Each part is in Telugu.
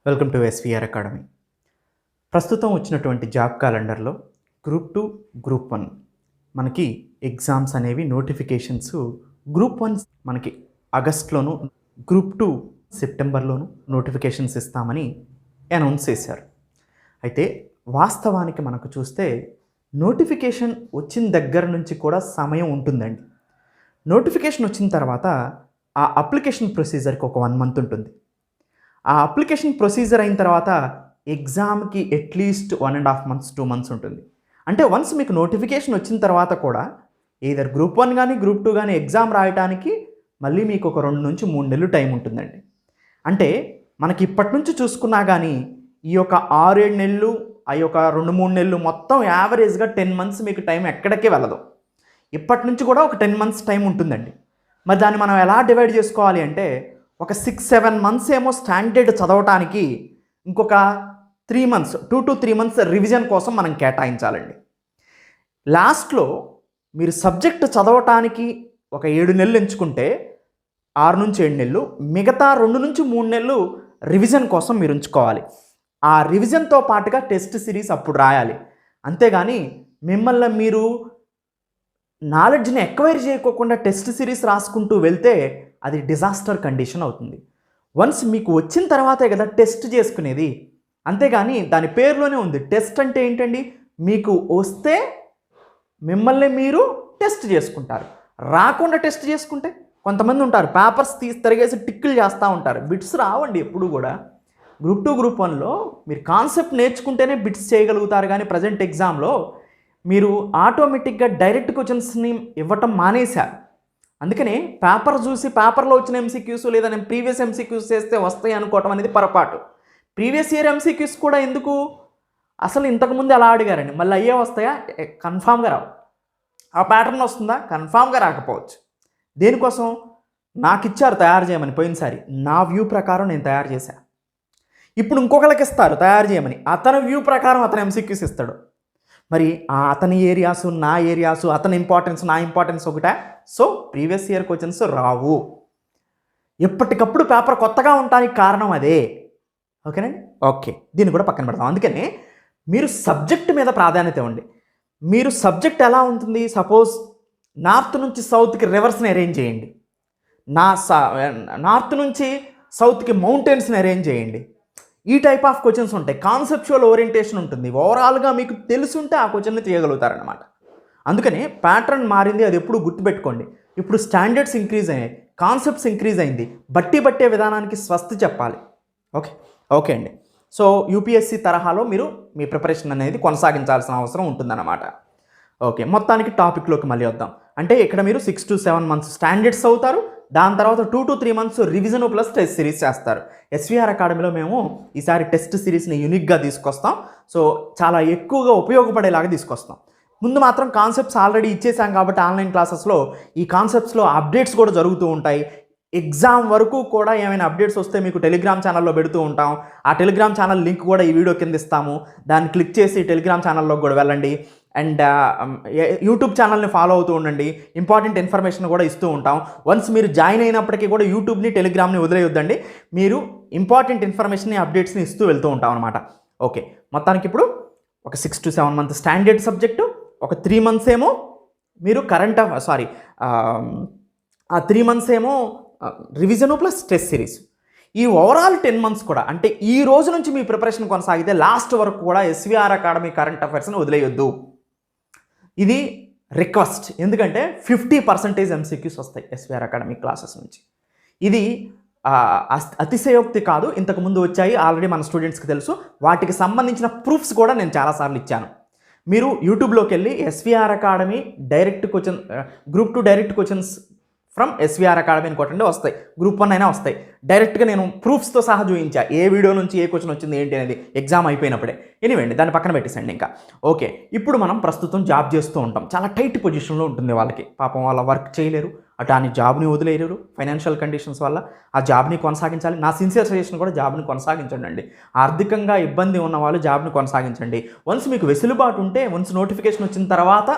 Welcome to SVR academy. ప్రస్తుతం వచ్చినటువంటి జాబ్ క్యాలెండర్లో గ్రూప్ 2, గ్రూప్ 1 మనకి ఎగ్జామ్స్ అనేవి నోటిఫికేషన్స్ గ్రూప్ 1 మనకి ఆగస్ట్లోను, గ్రూప్ 2 సెప్టెంబర్లోను నోటిఫికేషన్స్ ఇస్తామని అనౌన్స్ చేశారు. అయితే వాస్తవానికి మనకు చూస్తే నోటిఫికేషన్ వచ్చిన దగ్గర నుంచి కూడా సమయం ఉంటుందండి. నోటిఫికేషన్ వచ్చిన తర్వాత ఆ అప్లికేషన్ ప్రొసీజర్కి ఒక 1 మంత్ ఉంటుంది. ఆ అప్లికేషన్ ప్రొసీజర్ అయిన తర్వాత ఎగ్జామ్కి అట్లీస్ట్ 1.5 months 2 months ఉంటుంది. అంటే వన్స్ మీకు నోటిఫికేషన్ వచ్చిన తర్వాత కూడా ఏదర్ గ్రూప్ 1 కానీ గ్రూప్ 2 కానీ ఎగ్జామ్ రాయడానికి మళ్ళీ మీకు ఒక 2 నుంచి 3 నెలలు టైం ఉంటుందండి. అంటే మనకి ఇప్పటి నుంచి చూసుకున్నా కానీ ఈ యొక్క 6-7 నెలలు ఆ యొక్క 2-3 నెలలు మొత్తం యావరేజ్గా 10 months మీకు టైం ఎక్కడికి వెళ్ళదు. ఇప్పటి నుంచి కూడా ఒక 10 months టైం ఉంటుందండి. మరి దాన్ని మనం ఎలా డివైడ్ చేసుకోవాలి అంటే ఒక 6-7 months ఏమో స్టాండర్డ్ చదవటానికి, ఇంకొక 3 months 2 to 3 months రివిజన్ కోసం మనం కేటాయించాలండి. లాస్ట్లో మీరు సబ్జెక్ట్ చదవటానికి ఒక 7 నెలలు ఎంచుకుంటే 6 నుంచి 7 నెలలు, మిగతా 2 నుంచి 3 నెలలు రివిజన్ కోసం మీరు ఉంచుకోవాలి. ఆ రివిజన్తో పాటుగా టెస్ట్ సిరీస్ అప్పుడు రాయాలి. అంతేగాని మిమ్మల్ని మీరు నాలెడ్జ్ని ఎక్వైర్ చేయకోకుండా టెస్ట్ సిరీస్ రాసుకుంటూ వెళ్తే అది డిజాస్టర్ కండిషన్ అవుతుంది. వన్స్ మీకు వచ్చిన తర్వాతే కదా టెస్ట్ చేసుకునేది. అంతేగాని దాని పేరులోనే ఉంది. టెస్ట్ అంటే ఏంటండి? మీకు వస్తే మిమ్మల్ని మీరు టెస్ట్ చేసుకుంటారు. రాకుండా టెస్ట్ చేసుకుంటే కొంతమంది ఉంటారు, పేపర్స్ తిరిగేసి టిక్కులు చేస్తూ ఉంటారు. బిట్స్ రావండి ఎప్పుడు కూడా. గ్రూప్ 2, గ్రూప్ 1లో మీరు కాన్సెప్ట్ నేర్చుకుంటేనే బిట్స్ చేయగలుగుతారు. కానీ ప్రజెంట్ ఎగ్జామ్లో మీరు ఆటోమేటిక్గా డైరెక్ట్ క్వశ్చన్స్ని ఇవ్వటం మానేశారు. అందుకనే పేపర్ చూసి పేపర్లో వచ్చిన ఎంసీక్యూస్ లేదా నేను ప్రీవియస్ ఎంసీక్యూస్ చేస్తే వస్తాయి అనుకోవటం అనేది పొరపాటు. ప్రీవియస్ ఇయర్ ఎంసీక్యూస్ కూడా ఎందుకు? అసలు ఇంతకుముందు ఎలా అడిగారండి, మళ్ళీ అయ్యే వస్తాయా? కన్ఫామ్గా రావు. ఆ ప్యాటర్న్ వస్తుందా? కన్ఫామ్గా రాకపోవచ్చు. దేనికోసం? నాకు ఇచ్చారు తయారు చేయమని పోయినసారి, నా వ్యూ ప్రకారం నేను తయారు చేశాను. ఇప్పుడు ఇంకొకరికి ఇస్తారు తయారు చేయమని, అతని వ్యూ ప్రకారం అతను ఎంసీక్యూస్ ఇస్తాడు. మరి అతని ఏరియాసు నా ఏరియాసు, అతని ఇంపార్టెన్స్ నా ఇంపార్టెన్స్ ఒకటే. సో ప్రీవియస్ ఇయర్ క్వశ్చన్స్ రావు. ఎప్పటికప్పుడు పేపర్ కొత్తగా ఉండడానికి కారణం అదే. ఓకేనండి? ఓకే, దీన్ని కూడా పక్కన పెడతాం. అందుకని మీరు సబ్జెక్ట్ మీద ప్రాధాన్యత ఇవ్వండి. మీరు సబ్జెక్ట్ ఎలా ఉంటుంది? సపోజ్ నార్త్ నుంచి సౌత్కి రివర్స్ని అరేంజ్ చేయండి. నార్త్ నుంచి సౌత్కి మౌంటైన్స్ని అరేంజ్ చేయండి. ఈ టైప్ ఆఫ్ క్వశ్చన్స్ ఉంటాయి. కాన్సెప్చువల్ ఓరియంటేషన్ ఉంటుంది. ఓవరాల్గా మీకు తెలుసుంటే ఆ క్వశ్చన్ని చేయగలుగుతారనమాట. అందుకని ప్యాటర్న్ మారింది, అది ఎప్పుడు గుర్తుపెట్టుకోండి. ఇప్పుడు స్టాండర్డ్స్ ఇంక్రీజ్ అయ్యాయి, కాన్సెప్ట్స్ ఇంక్రీజ్ అయింది. బట్టే విధానానికి స్వస్తి చెప్పాలి. ఓకే అండి. సో యూపీఎస్సీ తరహాలో మీరు మీ ప్రిపరేషన్ అనేది కొనసాగించాల్సిన అవసరం ఉంటుందన్నమాట. ఓకే, మొత్తానికి టాపిక్లోకి మళ్ళీ వద్దాం. అంటే ఇక్కడ మీరు 6 to 7 months స్టాండర్డ్స్ అవుతారు. దాని తర్వాత 2 to 3 months revision plus test series చేస్తారు. ఎస్విఆర్ అకాడమీలో మేము ఈసారి టెస్ట్ సిరీస్ని యూనిక్గా తీసుకొస్తాం. సో చాలా ఎక్కువగా ఉపయోగపడేలాగా తీసుకొస్తాం. ముందు మాత్రం కాన్సెప్ట్స్ ఆల్రెడీ ఇచ్చేసాం కాబట్టి ఆన్లైన్ క్లాసెస్లో ఈ కాన్సెప్ట్స్లో అప్డేట్స్ కూడా జరుగుతూ ఉంటాయి. ఎగ్జామ్ వరకు కూడా ఏమైనా అప్డేట్స్ వస్తే మీకు టెలిగ్రామ్ ఛానల్లో పెడుతూ ఉంటాం. ఆ టెలిగ్రామ్ ఛానల్ లింక్ కూడా ఈ వీడియో కింద ఇస్తాము. దాన్ని క్లిక్ చేసి టెలిగ్రామ్ ఛానల్లోకి కూడా వెళ్ళండి. అండ్ యూట్యూబ్ ఛానల్ని ఫాలో అవుతూ ఉండండి. ఇంపార్టెంట్ ఇన్ఫర్మేషన్ కూడా ఇస్తూ ఉంటాం. వన్స్ మీరు జాయిన్ అయినప్పటికీ కూడా యూట్యూబ్ని టెలిగ్రామ్ని వదిలేయొద్దండి. మీరు ఇంపార్టెంట్ ఇన్ఫర్మేషన్ని అప్డేట్స్ని ఇస్తూ వెళ్తూ ఉంటాం అనమాట. ఓకే, మొత్తానికి ఇప్పుడు ఒక 6 to 7 months స్టాండర్డ్ సబ్జెక్టు, ఒక 3 months ఏమో మీరు ఆ 3 months ఏమో రివిజను ప్లస్ టెస్ట్ సిరీస్. ఈ ఓవరాల్ 10 months కూడా, అంటే ఈ రోజు నుంచి మీ ప్రిపరేషన్ కొనసాగితే లాస్ట్ వరకు కూడా ఎస్విఆర్ అకాడమీ కరెంట్ అఫైర్స్ని వదిలేయొద్దు. ఇది రిక్వెస్ట్. ఎందుకంటే 50% ఎంసీక్యూస్ వస్తాయి ఎస్విఆర్ అకాడమీ క్లాసెస్ నుంచి. ఇది అతిశయోక్తి కాదు, ఇంతకుముందు వచ్చాయి, ఆల్రెడీ మన స్టూడెంట్స్కి తెలుసు. వాటికి సంబంధించిన ప్రూఫ్స్ కూడా నేను చాలాసార్లు ఇచ్చాను. మీరు యూట్యూబ్లోకి వెళ్ళి SVR academy group 2 direct questions from SVR academy అని కొట్టండి, వస్తాయి. గ్రూప్ 1 అయినా వస్తాయి. డైరెక్ట్గా నేను ప్రూఫ్స్తో సహా చూపించా ఏ వీడియో నుంచి ఏ క్వశ్చన్ వచ్చింది ఏంటి అనేది ఎగ్జామ్ అయిపోయినప్పుడే. ఎనివేండి, దాన్ని పక్కన పెట్టేసండి. ఇంకా ఓకే, ఇప్పుడు మనం ప్రస్తుతం జాబ్ చేస్తూ ఉంటాం. చాలా టైట్ పొజిషన్లో ఉంటుంది వాళ్ళకి. పాపం వాళ్ళ వర్క్ చేయలేరు, అటు అని జాబ్ని వదిలేరు. ఫైనాన్షియల్ కండిషన్స్ వల్ల ఆ జాబ్ని కొనసాగించాలి. నా సిన్సియర్ సజెషన్ కూడా జాబ్ని కొనసాగించండి. ఆర్థికంగా ఇబ్బంది ఉన్న వాళ్ళు జాబ్ని కొనసాగించండి. వన్స్ మీకు వెసులుబాటు ఉంటే, వన్స్ నోటిఫికేషన్ వచ్చిన తర్వాత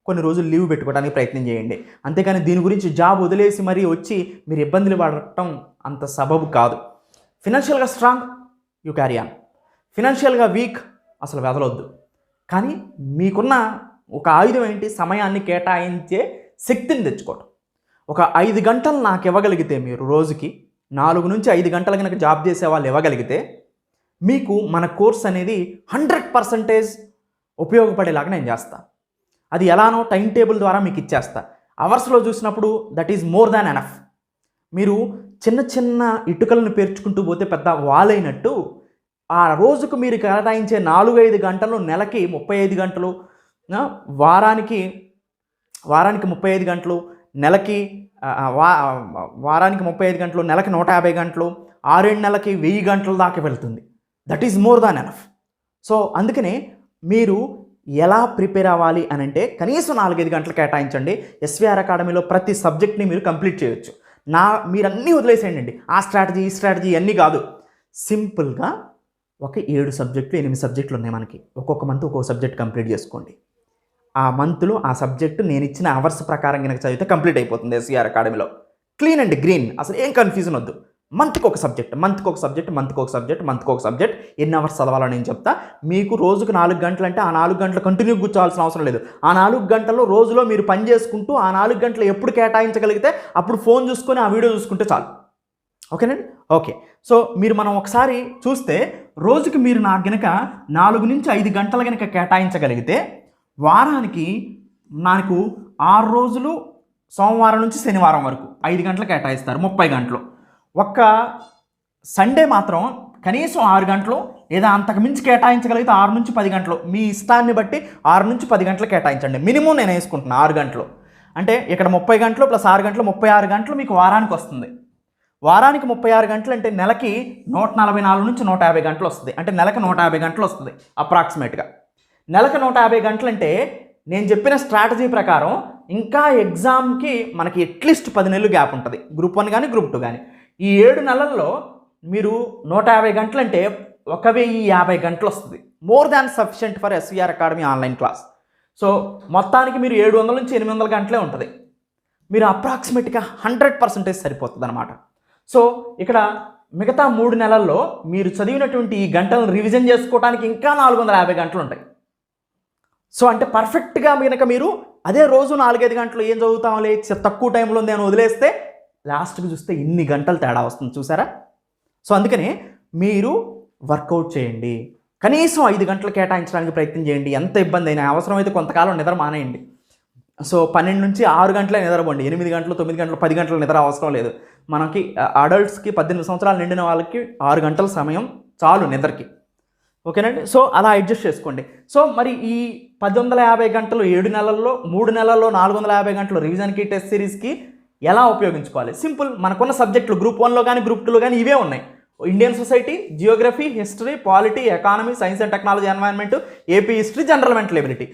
కొన్ని రోజులు లీవ్ పెట్టుకోవడానికి ప్రయత్నం చేయండి. అంతేకాని దీని గురించి జాబ్ వదిలేసి మరీ వచ్చి మీరు ఇబ్బందులు పడటం అంత సబబు కాదు. ఫినాన్షియల్గా స్ట్రాంగ్, యూ క్యారీ ఆన్. ఫినాన్షియల్గా వీక్, అసలు వెదలొద్దు. కానీ మీకున్న ఒక ఆయుధం ఏంటి? సమయాన్ని కేటాయించే శక్తిని తెచ్చుకోవటం. ఒక 5 గంటలు నాకు ఇవ్వగలిగితే, మీరు రోజుకి 4 నుంచి 5 గంటలు కనుక జాబ్ చేసే వాళ్ళు ఇవ్వగలిగితే, మీకు మన కోర్స్ అనేది 100% ఉపయోగపడేలాగా నేను చేస్తాను. అది ఎలానో టైం టేబుల్ ద్వారా మీకు ఇచ్చేస్తా. అవర్స్లో చూసినప్పుడు that is more than enough. మీరు చిన్న చిన్న ఇటుకలను పేర్చుకుంటూ పోతే పెద్ద వాల్ అయినట్టు, ఆ రోజుకు మీరు కేటాయించే 4-5 గంటలు, నెలకి 35 గంటలు, వారానికి 35 గంటలు, నెలకి వారానికి 35 గంటలు, నెలకి 150 గంటలు, 6-7 నెలలకి 1000 గంటల దాకా వెళ్తుంది. That is more than enough. So అందుకనే మీరు ఎలా ప్రిపేర్ అవ్వాలి అని అంటే, కనీసం 4-5 గంటలు కేటాయించండి. ఎస్విఆర్ అకాడమీలో ప్రతి సబ్జెక్ట్ని మీరు కంప్లీట్ చేయొచ్చు. మీరన్నీ వదిలేసేయండి. ఆ స్ట్రాటజీ, ఈ స్ట్రాటజీ అన్నీ కాదు. సింపుల్గా ఒక 7 సబ్జెక్టులు, 8 సబ్జెక్టులు ఉన్నాయి మనకి. ఒక్కొక్క మంత్ ఒక్కొక్క సబ్జెక్ట్ కంప్లీట్ చేసుకోండి. ఆ మంత్లో ఆ సబ్జెక్టు నేను ఇచ్చిన అవర్స్ ప్రకారం కనుక చదివితే కంప్లీట్ అయిపోతుంది ఎస్విఆర్ అకాడమీలో. క్లీన్ అండ్ గ్రీన్, అసలు ఏం కన్ఫ్యూజన్ వద్దు. మంత్కి ఒక సబ్జెక్ట్, ఎన్ని అవర్స్ చదవాలో నేను చెప్తా. మీకు రోజుకు 4 గంటలు అంటే ఆ 4 గంటలు కంటిన్యూ కూర్చోవాల్సిన అవసరం లేదు. ఆ 4 గంటల్లో రోజులో మీరు పని చేసుకుంటూ ఆ 4 గంటలు ఎప్పుడు కేటాయించగలిగితే అప్పుడు ఫోన్ చూసుకొని ఆ వీడియో చూసుకుంటే చాలు. ఓకేనండి? ఓకే. సో మనం ఒకసారి చూస్తే, రోజుకి మీరు నాకు గనక 4 నుంచి 5 గంటలు కనుక కేటాయించగలిగితే, వారానికి నాకు 6 రోజులు, సోమవారం నుంచి శనివారం వరకు 5 గంటలు కేటాయిస్తారు, 30 గంటలు. ఒక్క సండే మాత్రం కనీసం 6 గంటలు, లేదా అంతకు మించి కేటాయించగలిగితే 6 నుంచి 10 గంటలు. మీ ఇష్టాన్ని బట్టి 6 నుంచి 10 గంటలు కేటాయించండి. మినిమం నేను వేసుకుంటున్నాను 6 గంటలు. అంటే ఇక్కడ 30 గంటలు ప్లస్ 6 గంటలు, 36 గంటలు మీకు వారానికి వస్తుంది. వారానికి 36 గంటలు అంటే నెలకి 144 నుంచి 150 గంటలు వస్తుంది. అంటే నెలకి 150 గంటలు వస్తుంది అప్రాక్సిమేట్గా. నెలకు 150 గంటలు అంటే నేను చెప్పిన స్ట్రాటజీ ప్రకారం ఇంకా ఎగ్జామ్కి మనకి అట్లీస్ట్ 10 నెలలు గ్యాప్ ఉంటుంది. గ్రూప్ 1 కానీ గ్రూప్ 2 కానీ. ఈ 7 నెలల్లో మీరు 150 గంటలు అంటే 1050 గంటలు వస్తుంది. More than sufficient for SVR academy online class. So మొత్తానికి మీరు 700 నుంచి 800 గంటలే ఉంటుంది. మీరు అప్రాక్సిమేట్గా 100% సరిపోతుంది అనమాట. సో ఇక్కడ మిగతా 3 నెలల్లో మీరు చదివినటువంటి ఈ గంటలను రివిజన్ చేసుకోవడానికి ఇంకా 450 గంటలు ఉంటాయి. సో అంటే పర్ఫెక్ట్గా కనుక మీరు అదే రోజు 4-5 గంటలు ఏం చదువుతాంలే, తక్కువ టైంలో ఉంది అని వదిలేస్తే లాస్ట్కి చూస్తే ఇన్ని గంటలు తేడా వస్తుంది, చూసారా? సో అందుకని మీరు వర్కౌట్ చేయండి. కనీసం 5 గంటలు కేటాయించడానికి ప్రయత్నం చేయండి. ఎంత ఇబ్బంది అయినా, అవసరమైతే కొంతకాలం నిద్ర మానేయండి. సో 12 నుంచి 6 గంటలే నిద్రపోండి. 8 గంటలు, 9 గంటలు, 10 గంటలు నిద్ర అవసరం లేదు. మనకి అడల్ట్స్కి 18 సంవత్సరాలు నిండిన వాళ్ళకి 6 గంటల సమయం చాలు నిద్రకి. ఓకేనండి? సో అలా అడ్జస్ట్ చేసుకోండి. సో మరి ఈ 150 గంటలు 7 నెలల్లో, 3 నెలల్లో 450 గంటలు రివిజన్కి, టెస్ట్ సిరీస్కి ఎలా ఉపయోగించుకోవాలి? సింపుల్. మనకున్న సబ్జెక్టులు గ్రూప్ 1లో కానీ గ్రూప్ 2లో కానీ ఇవే ఉన్నాయి. Indian society, Geography, history, polity, economy, science and technology, environment, AP history, general mental ability.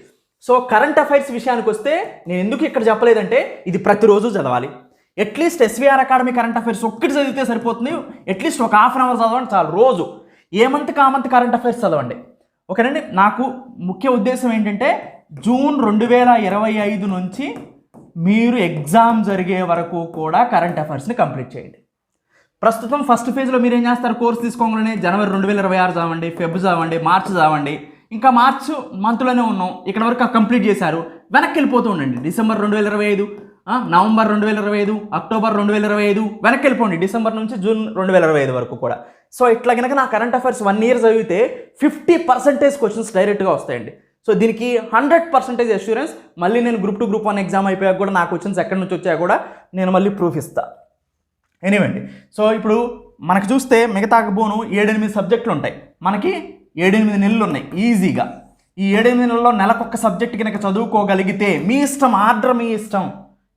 So current affairs విషయానికి వస్తే నేను ఎందుకు ఇక్కడ చెప్పలేదంటే, ఇది ప్రతిరోజు చదవాలి. At least SVR academy current affairs ఒక్కటి చదివితే సరిపోతుంది. అట్లీస్ట్ ఒక హాఫ్ అన్ అవర్ చదవండి చాలు. రోజు ఏ మంత్కి ఆ మంత్ కరెంట్ అఫైర్స్ చదవండి. ఓకేనండి? నాకు ముఖ్య ఉద్దేశం ఏంటంటే, జూన్ 2025 నుంచి మీరు ఎగ్జామ్ జరిగే వరకు కూడా కరెంట్ అఫైర్స్ని కంప్లీట్ చేయండి. ప్రస్తుతం ఫస్ట్ ఫేజ్లో మీరు ఏం చేస్తారు? కోర్స్ తీసుకోగానే జనవరి 2026 చదవండి, ఫెబ్ చదవండి, మార్చ్ చదవండి. ఇంకా మార్చ్ మంత్లోనే ఉన్నాం, ఇక్కడ వరకు కంప్లీట్ చేశారు. వెనక్కి వెళ్ళిపోతూ ఉండండి. డిసెంబర్ 2025, నవంబర్ 2025, అక్టోబర్ 2025, వెనక్కి వెళ్ళిపోండి. డిసెంబర్ నుంచి జూన్ 2025 వరకు కూడా. సో ఇట్లా కనుక నా కరెంట్ అఫైర్స్ 1 ఇయర్ చదివితే 50% క్వశ్చన్స్ డైరెక్ట్గా వస్తాయండి. సో దీనికి 100% అష్యూరెన్స్. మళ్ళీ నేను గ్రూప్ 2, గ్రూప్ 1 ఎగ్జామ్ అయిపోయాక కూడా నా క్వశ్చన్స్ ఎక్కడి నుంచి వచ్చాయో కూడా నేను మళ్ళీ ప్రూఫ్ ఇస్తాను. ఎనీవే అండి. సో ఇప్పుడు మనకు చూస్తే మిగతా బోను 7-8 సబ్జెక్టులు ఉంటాయి. మనకి 7-8 నెలలు ఉన్నాయి ఈజీగా. ఈ 7-8 నెలల్లో నెలకొక్క సబ్జెక్ట్ కనుక చదువుకోగలిగితే మీ ఇష్టం, ఆర్డర్ మీ ఇష్టం,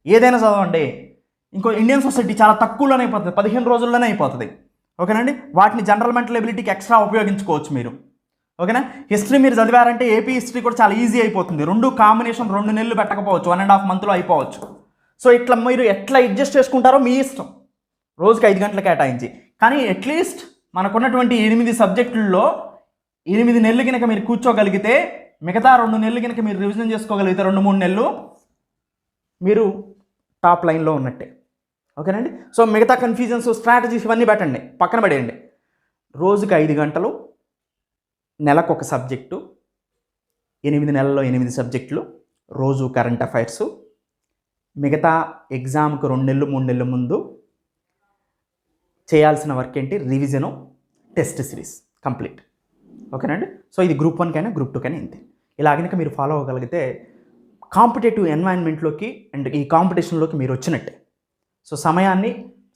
ఏదైనా చదవండి. ఇంకో ఇండియన్ సొసైటీ చాలా తక్కువలోనే అయిపోతుంది, 15 రోజుల్లోనే అయిపోతుంది. ఓకేనండి? వాటిని జనరల్ మెంటల్ ఎబిలిటీకి ఎక్స్ట్రా ఉపయోగించుకోవచ్చు మీరు. ఓకేనా? హిస్టరీ మీరు చదివారంటే ఏపీ హిస్టరీ కూడా చాలా ఈజీ అయిపోతుంది. 2 కాంబినేషన్ 2 నెలలు పెట్టకపోవచ్చు, 1.5 మంత్లో అయిపోవచ్చు. సో ఇట్లా మీరు ఎట్లా అడ్జస్ట్ చేసుకుంటారో మీ ఇష్టం, రోజుకి 5 గంటలు కేటాయించి. కానీ అట్లీస్ట్ మనకున్నటువంటి 8 సబ్జెక్టుల్లో 8 నెలలు కనుక మీరు కూర్చోగలిగితే, మిగతా 2 నెలలు కనుక మీరు రివిజన్ చేసుకోగలిగితే 2-3 నెలలు మీరు టాప్ లైన్లో ఉన్నట్టే. ఓకేనండి? సో మిగతా కన్ఫ్యూజన్స్, స్ట్రాటజీస్ ఇవన్నీ పెట్టండి, పక్కన పడేయండి. రోజుకి 5 గంటలు, నెలకు ఒక సబ్జెక్టు, 8 నెలల్లో 8 సబ్జెక్టులు, రోజు కరెంట్ అఫైర్సు, మిగతా ఎగ్జామ్కి 2 నెలలు 3 నెలల ముందు చేయాల్సిన వర్క్ ఏంటి, రివిజను, టెస్ట్ సిరీస్ కంప్లీట్. ఓకేనండి. సో ఇది గ్రూప్ 1 కైనా గ్రూప్ 2 కైనా ఇంతే. ఇలా కనుక మీరు ఫాలో అవ్వగలిగితే కాంపిటేటివ్ ఎన్వైరన్మెంట్లోకి అండ్ ఈ కాంపిటీషన్లోకి మీరు వచ్చినట్టే. సో సమయాన్ని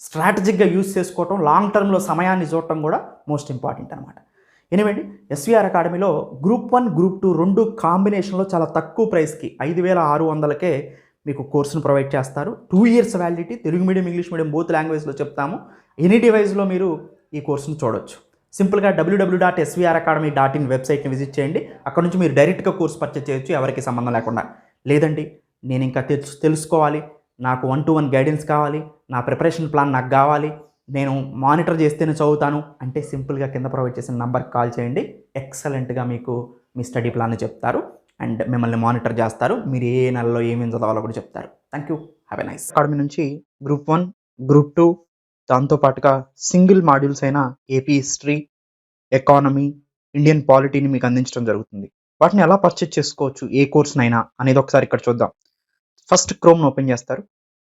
స్ట్రాటజిక్గా యూజ్ చేసుకోవటం, లాంగ్ టర్మ్లో సమయాన్ని చూడటం కూడా మోస్ట్ ఇంపార్టెంట్ అనమాట. ఎనివే ఎస్విఆర్ అకాడమీలో గ్రూప్ 1 గ్రూప్ 2 రెండు కాంబినేషన్లో చాలా తక్కువ ప్రైస్కి 5,600కే మీకు కోర్సును ప్రొవైడ్ చేస్తారు. 2 years validity, Telugu medium English medium both లాంగ్వేజ్లో చెప్తాము. ఎనీ డివైస్లో మీరు ఈ కోర్సును చూడొచ్చు. సింపుల్గా www.svracademy.in వెబ్సైట్ని విజిట్ చేయండి. అక్కడ నుంచి మీరు డైరెక్ట్గా కోర్స్ పర్చేజ్ చేయొచ్చు, ఎవరికి సంబంధం లేకుండా. లేదండి నేను ఇంకా తెలుసుకోవాలి, నాకు 1-to-1 గైడెన్స్ కావాలి, నా ప్రిపరేషన్ ప్లాన్ నాకు కావాలి, నేను మానిటర్ చేస్తేనే చదువుతాను అంటే సింపుల్గా కింద ప్రొవైడ్ చేసిన నెంబర్కి కాల్ చేయండి. ఎక్సలెంట్గా మీకు మీ స్టడీ ప్లాన్ చెప్తారు అండ్ మిమ్మల్ని మానిటర్ చేస్తారు. మీరు ఏ నెలలో ఏమేమి చదవాలో కూడా చెప్తారు. Thank you, have a nice. Academy నుంచి గ్రూప్ 1 గ్రూప్ 2 దాంతోపాటుగా సింగిల్ మాడ్యూల్స్ అయిన ఏపీ హిస్టరీ, ఎకానమీ, ఇండియన్ పాలిటీని మీకు అందించడం జరుగుతుంది. వాటిని ఎలా పర్చేజ్ చేసుకోవచ్చు, ఏ కోర్సునైనా అనేది ఒకసారి ఇక్కడ చూద్దాం. ఫస్ట్ క్రోమ్ను ఓపెన్ చేస్తారు.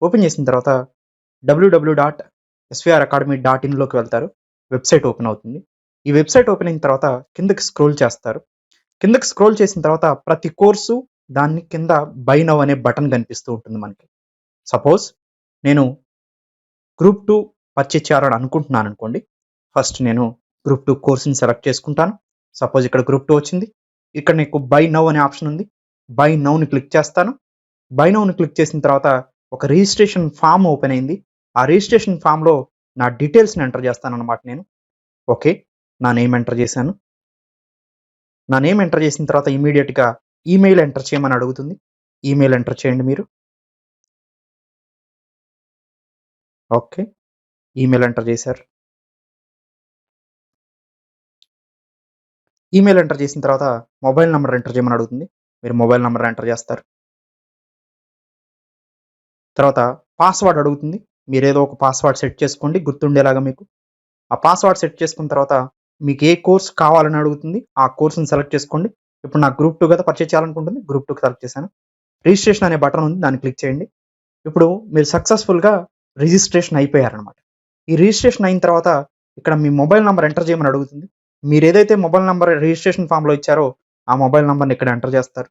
ఓపెన్ చేసిన తర్వాత www.svracademy.inలోకి వెళ్తారు. వెబ్సైట్ ఓపెన్ అవుతుంది. ఈ వెబ్సైట్ ఓపెన్ అయిన తర్వాత కిందకి స్క్రోల్ చేస్తారు. కిందకి స్క్రోల్ చేసిన తర్వాత ప్రతి కోర్సు దాన్ని కింద బై నౌ అనే బటన్ కనిపిస్తూ ఉంటుంది మనకి. సపోజ్ నేను గ్రూప్ 2 పర్చేజ్ చేయాలని అనుకుంటున్నాను అనుకోండి. ఫస్ట్ నేను గ్రూప్ 2 కోర్సుని సెలెక్ట్ చేసుకుంటాను. సపోజ్ ఇక్కడ గ్రూప్ 2 వచ్చింది. ఇక్కడ నీకు బై నౌ అనే ఆప్షన్ ఉంది. బై నౌని క్లిక్ చేస్తాను. బై నౌని క్లిక్ చేసిన తర్వాత ఒక రిజిస్ట్రేషన్ ఫామ్ ఓపెన్ అయింది. ఆ రిజిస్ట్రేషన్ ఫామ్లో నా డీటెయిల్స్ని ఎంటర్ చేస్తాను అనమాట నేను. ఓకే, నా నేమ్ ఎంటర్ చేశాను. నా నేమ్ ఎంటర్ చేసిన తర్వాత ఇమీడియట్గా ఈమెయిల్ ఎంటర్ చేయమని అడుగుతుంది. ఈమెయిల్ ఎంటర్ చేయండి మీరు. ఓకే, ఈమెయిల్ ఎంటర్ చేశారు. ఈమెయిల్ ఎంటర్ చేసిన తర్వాత మొబైల్ నెంబర్ ఎంటర్ చేయమని అడుగుతుంది. మీరు మొబైల్ నెంబర్ ఎంటర్ చేస్తారు. తర్వాత పాస్వర్డ్ అడుగుతుంది. మీరు ఏదో ఒక పాస్వర్డ్ సెట్ చేసుకోండి గుర్తుండేలాగా మీకు. ఆ పాస్వర్డ్ సెట్ చేసుకున్న తర్వాత మీకు ఏ కోర్స్ కావాలని అడుగుతుంది. ఆ కోర్సుని సెలెక్ట్ చేసుకోండి. ఇప్పుడు నాకు గ్రూప్ 2 కదా పర్చేజ్ చేయాలనుకుంటుంది. గ్రూప్ 2కి సెలెక్ట్ చేశాను. రిజిస్ట్రేషన్ అనే బటన్ ఉంది, దాన్ని క్లిక్ చేయండి. ఇప్పుడు మీరు సక్సెస్ఫుల్గా రిజిస్ట్రేషన్ అయిపోయారనమాట. ఈ రిజిస్ట్రేషన్ అయిన తర్వాత ఇక్కడ మీ మొబైల్ నెంబర్ ఎంటర్ చేయమని అడుగుతుంది. మీరు ఏదైతే మొబైల్ నెంబర్ రిజిస్ట్రేషన్ ఫామ్లో ఇచ్చారో ఆ మొబైల్ నెంబర్ని ఇక్కడ ఎంటర్ చేస్తారు.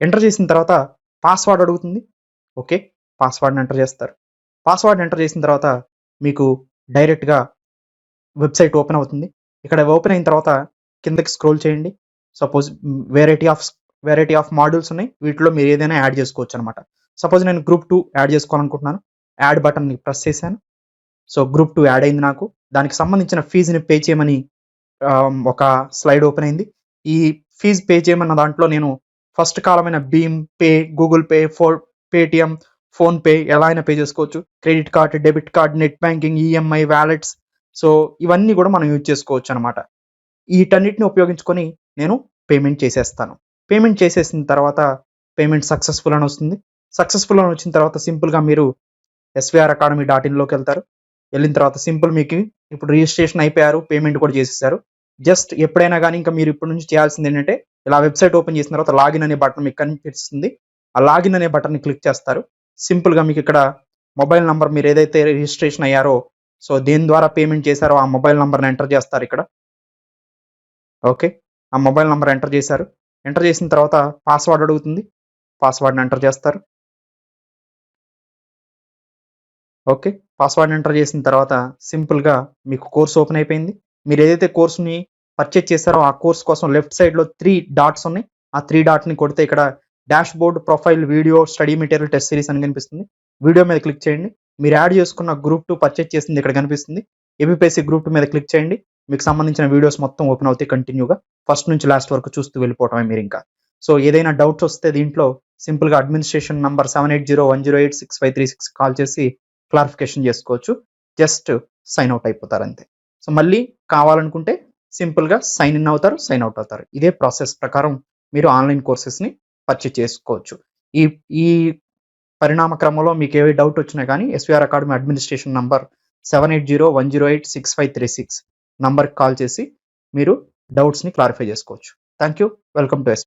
ఎంటర్ చేసిన తర్వాత పాస్వర్డ్ అడుగుతుంది. ఓకే, పాస్వర్డ్ని ఎంటర్ చేస్తారు. పాస్వర్డ్ ఎంటర్ చేసిన తర్వాత మీకు డైరెక్ట్గా వెబ్సైట్ ఓపెన్ అవుతుంది. ఇక్కడ ఓపెన్ అయిన తర్వాత కిందకి స్క్రోల్ చేయండి. సపోజ్ వెరైటీ ఆఫ్ మాడ్యూల్స్ ఉన్నాయి. వీటిలో మీరు ఏదైనా యాడ్ చేసుకోవచ్చు అనమాట. సపోజ్ నేను గ్రూప్ 2 యాడ్ చేసుకోవాలనుకుంటున్నాను. యాడ్ బటన్ని ప్రెస్ చేశాను. సో గ్రూప్ 2 యాడ్ అయింది నాకు. దానికి సంబంధించిన ఫీజుని పే చేయమని ఒక స్లైడ్ ఓపెన్ అయింది. ఈ ఫీజు పే చేయమన్న దాంట్లో నేను ఫస్ట్ కాలమైన భీమ్ pay, Google pay, Paytm, PhonePe ఎలా అయినా పే చేసుకోవచ్చు. Credit card, debit card, net banking, EMI, wallets, so ఇవన్నీ కూడా మనం యూజ్ చేసుకోవచ్చు అనమాట. వీటన్నిటిని ఉపయోగించుకొని నేను పేమెంట్ చేసేస్తాను. పేమెంట్ చేసేసిన తర్వాత పేమెంట్ సక్సెస్ఫుల్ అని వస్తుంది. సక్సెస్ఫుల్ అని వచ్చిన తర్వాత సింపుల్గా మీరు svracademy.inలోకి వెళ్తారు. వెళ్ళిన తర్వాత సింపుల్ మీకు ఇప్పుడు రిజిస్ట్రేషన్ అయిపోయారు, పేమెంట్ కూడా చేసేసారు. జస్ట్ ఎప్పుడైనా కానీ ఇంకా మీరు ఇప్పటి నుంచి చేయాల్సింది ఏంటంటే ఇలా వెబ్సైట్ ఓపెన్ చేసిన తర్వాత లాగిన్ అనే బటన్ మీకు కనిపిస్తుంది. ఆ లాగిన్ అనే బటన్ని క్లిక్ చేస్తారు. సింపుల్గా మీకు ఇక్కడ మొబైల్ నెంబర్ మీరు ఏదైతే రిజిస్ట్రేషన్ అయ్యారో, సో దేని ద్వారా పేమెంట్ చేశారో ఆ మొబైల్ నెంబర్ని ఎంటర్ చేస్తారు ఇక్కడ. ఓకే, ఆ మొబైల్ నెంబర్ ఎంటర్ చేశారు. ఎంటర్ చేసిన తర్వాత పాస్వర్డ్ అడుగుతుంది. పాస్వర్డ్ని ఎంటర్ చేస్తారు. ఓకే, పాస్వర్డ్ ఎంటర్ చేసిన తర్వాత సింపుల్గా మీకు కోర్స్ ఓపెన్ అయిపోయింది. మీరు ఏదైతే కోర్సుని పర్చేజ్ చేశారో ఆ కోర్స్ కోసం లెఫ్ట్ సైడ్లో 3 డాట్స్ ఉన్నాయి. ఆ 3 డాట్ని కొడితే ఇక్కడ dash board, profile, video, study material, test series అని కనిపిస్తుంది. వీడియో మీద క్లిక్ చేయండి. మీరు యాడ్ చేసుకున్న గ్రూప్ 2 పర్చేజ్ చేసింది ఇక్కడ కనిపిస్తుంది. ఏబిపిఎస్సి గ్రూప్ 2 మీద క్లిక్ చేయండి. మీకు సంబంధించిన వీడియోస్ మొత్తం ఓపెన్ అవుతాయి కంటిన్యూగా. ఫస్ట్ నుంచి లాస్ట్ వరకు చూస్తూ వెళ్ళిపోవటమే మీరు ఇంకా. సో ఏదైనా డౌట్స్ వస్తే దీంట్లో సింపుల్గా అడ్మినిస్ట్రేషన్ నంబర్ 7801086536 కాల్ చేసి క్లారిఫికేషన్ చేసుకోవచ్చు. జస్ట్ సైన్ అవుట్ అయిపోతారు అంతే. సో మళ్ళీ కావాలనుకుంటే సింపుల్గా సైన్ ఇన్ అవుతారు, సైన్ అవుట్ అవుతారు. ఇదే ప్రాసెస్ ప్రకారం మీరు ఆన్లైన్ కోర్సెస్ని పర్చేజ్ చేసుకోవచ్చు. ఈ పరిణామ క్రమంలో మీకు ఏ డౌట్ వచ్చినా కానీ ఎస్విఆర్ అకాడమీ అడ్మినిస్ట్రేషన్ నంబర్ 7801086536 నంబర్కి కాల్ చేసి మీరు డౌట్స్ని క్లారిఫై చేసుకోవచ్చు. Thank you. Welcome to yes.